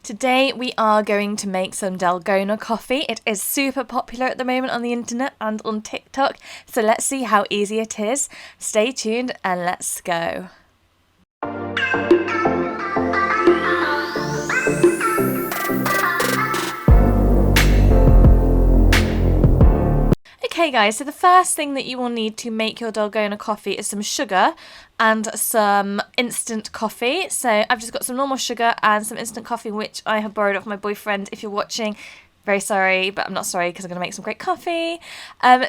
Today we are going to make some DALGONA coffee. It is super popular at the moment on the internet and on TikTok, so let's see how easy it is. Stay tuned and let's go. Okay guys, so the first thing that you will need to make your DALGONA coffee is some sugar and some instant coffee. So I've just got some normal sugar and some instant coffee, which I have borrowed off my boyfriend. If you're watching, very sorry, but I'm not sorry because I'm going to make some great coffee.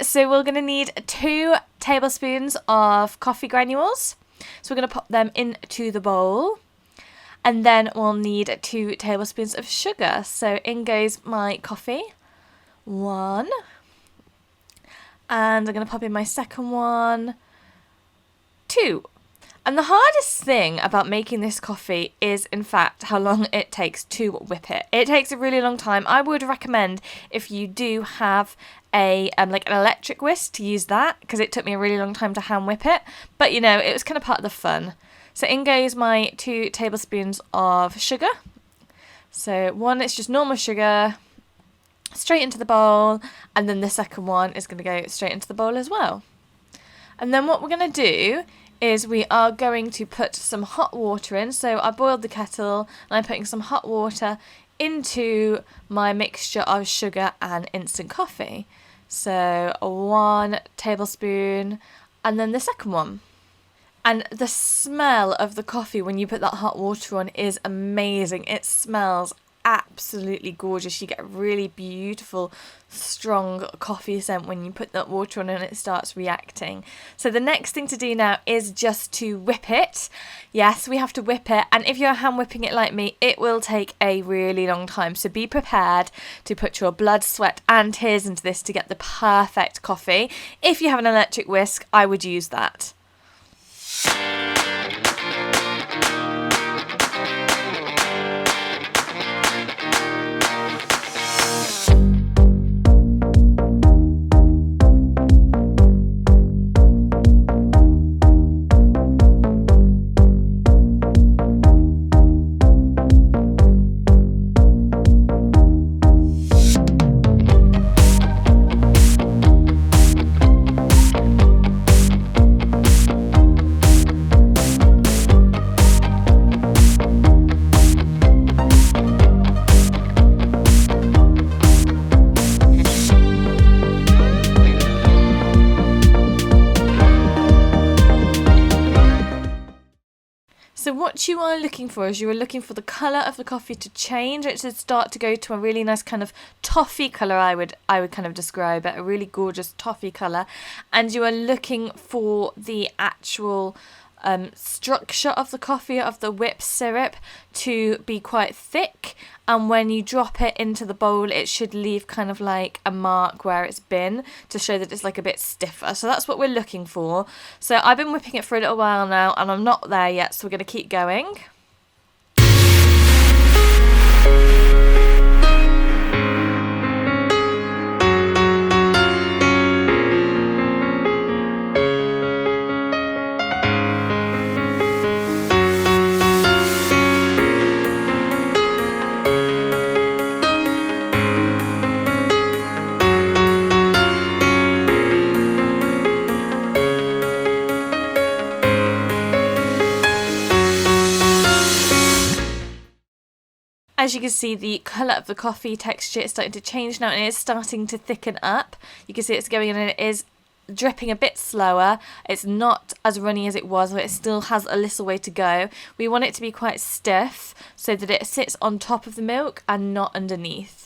So we're going to need 2 tablespoons of coffee granules. So we're going to pop them into the bowl. And then we'll need 2 tablespoons of sugar. So in goes my coffee. 1. And I'm going to pop in my second one, 2. And the hardest thing about making this coffee is, in fact, how long it takes to whip it. It takes a really long time. I would recommend, if you do have a like an electric whisk, to use that, because it took me a really long time to hand whip it. But, you know, it was kind of part of the fun. So in goes my 2 tablespoons of sugar. So one is just normal sugar, straight into the bowl, and then the second one is going to go straight into the bowl as well. And then what we're going to do is we are going to put some hot water in. So I boiled the kettle and I'm putting some hot water into my mixture of sugar and instant coffee. So 1 tablespoon and then the second one. And the smell of the coffee when you put that hot water on is amazing. It smells absolutely gorgeous. You get a really beautiful, strong coffee scent when you put that water on and it starts reacting. So the next thing to do now is just to whip it. Yes, we have to whip it, and if you're hand whipping it like me, it will take a really long time. So be prepared to put your blood, sweat and tears into this to get the perfect coffee. If you have an electric whisk, I would use that. So what you are looking for is you are looking for the colour of the coffee to change. It should start to go to a really nice kind of toffee colour, I would kind of describe it, a really gorgeous toffee colour. And you are looking for the actual structure of the coffee, of the whipped syrup, to be quite thick, and when you drop it into the bowl it should leave kind of like a mark where it's been, to show that it's like a bit stiffer. So that's what we're looking for. So I've been whipping it for a little while now and I'm not there yet, so we're going to keep going. As you can see, the colour of the coffee texture is starting to change now and it is starting to thicken up. You can see it's going in and it is dripping a bit slower. It's not as runny as it was, but it still has a little way to go. We want it to be quite stiff so that it sits on top of the milk and not underneath.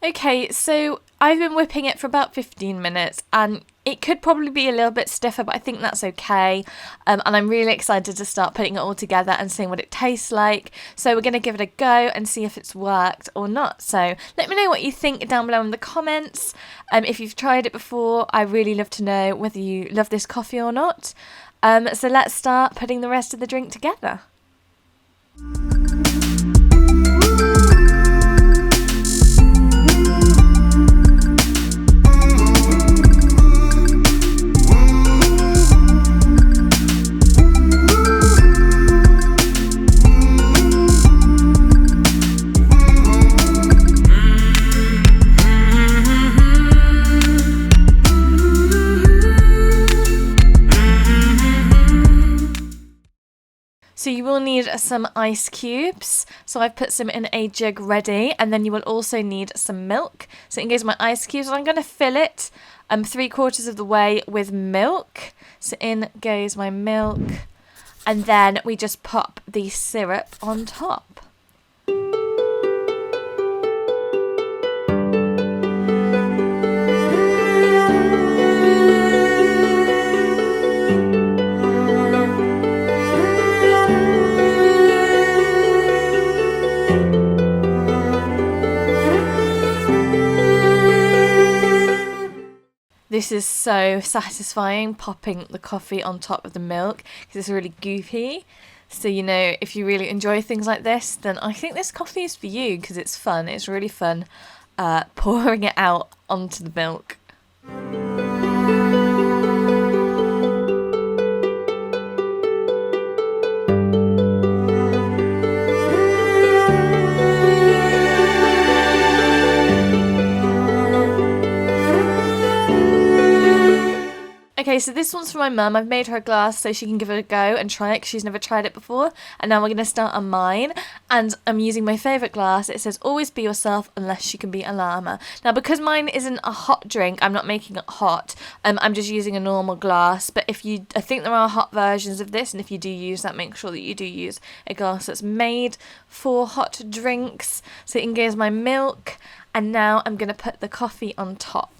Okay, so I've been whipping it for about 15 minutes and It could probably be a little bit stiffer, but I think that's okay. And I'm really excited to start putting it all together and seeing what it tastes like. So we're going to give it a go and see if it's worked or not. So let me know what you think down below in the comments. If you've tried it before, I really love to know whether you love this coffee or not. So let's start putting the rest of the drink together. So you will need some ice cubes. So I've put some in a jug ready, and then you will also need some milk. So in goes my ice cubes, and I'm going to fill it 3/4 of the way with milk. So in goes my milk, and then we just pop the syrup on top. This is so satisfying, popping the coffee on top of the milk, because it's really goopy. So, you know, if you really enjoy things like this, then I think this coffee is for you, because it's fun. It's really fun pouring it out onto the milk. Okay, so this one's for my mum. I've made her a glass so she can give it a go and try it because she's never tried it before. And now we're going to start on mine. And I'm using my favourite glass. It says, always be yourself unless you can be a llama. Now, because mine isn't a hot drink, I'm not making it hot. I'm just using a normal glass. But I think there are hot versions of this. And if you do use that, make sure that you do use a glass that's made for hot drinks. So in goes my milk. And now I'm going to put the coffee on top.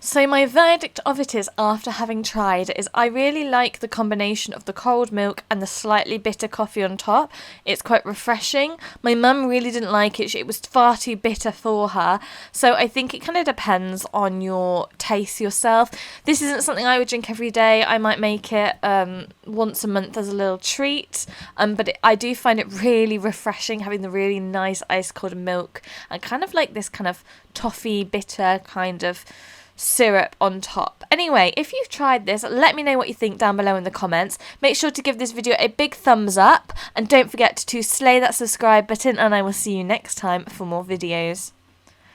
So my verdict of it is, after having tried, is I really like the combination of the cold milk and the slightly bitter coffee on top. It's quite refreshing. My mum really didn't like it. It was far too bitter for her. So I think it kind of depends on your taste yourself. This isn't something I would drink every day. I might make it once a month as a little treat. But I do find it really refreshing having the really nice ice cold milk and kind of like this kind of toffee bitter kind of syrup on top. Anyway, if you've tried this, let me know what you think down below in the comments. Make sure to give this video a big thumbs up and don't forget to slay that subscribe button, and I will see you next time for more videos.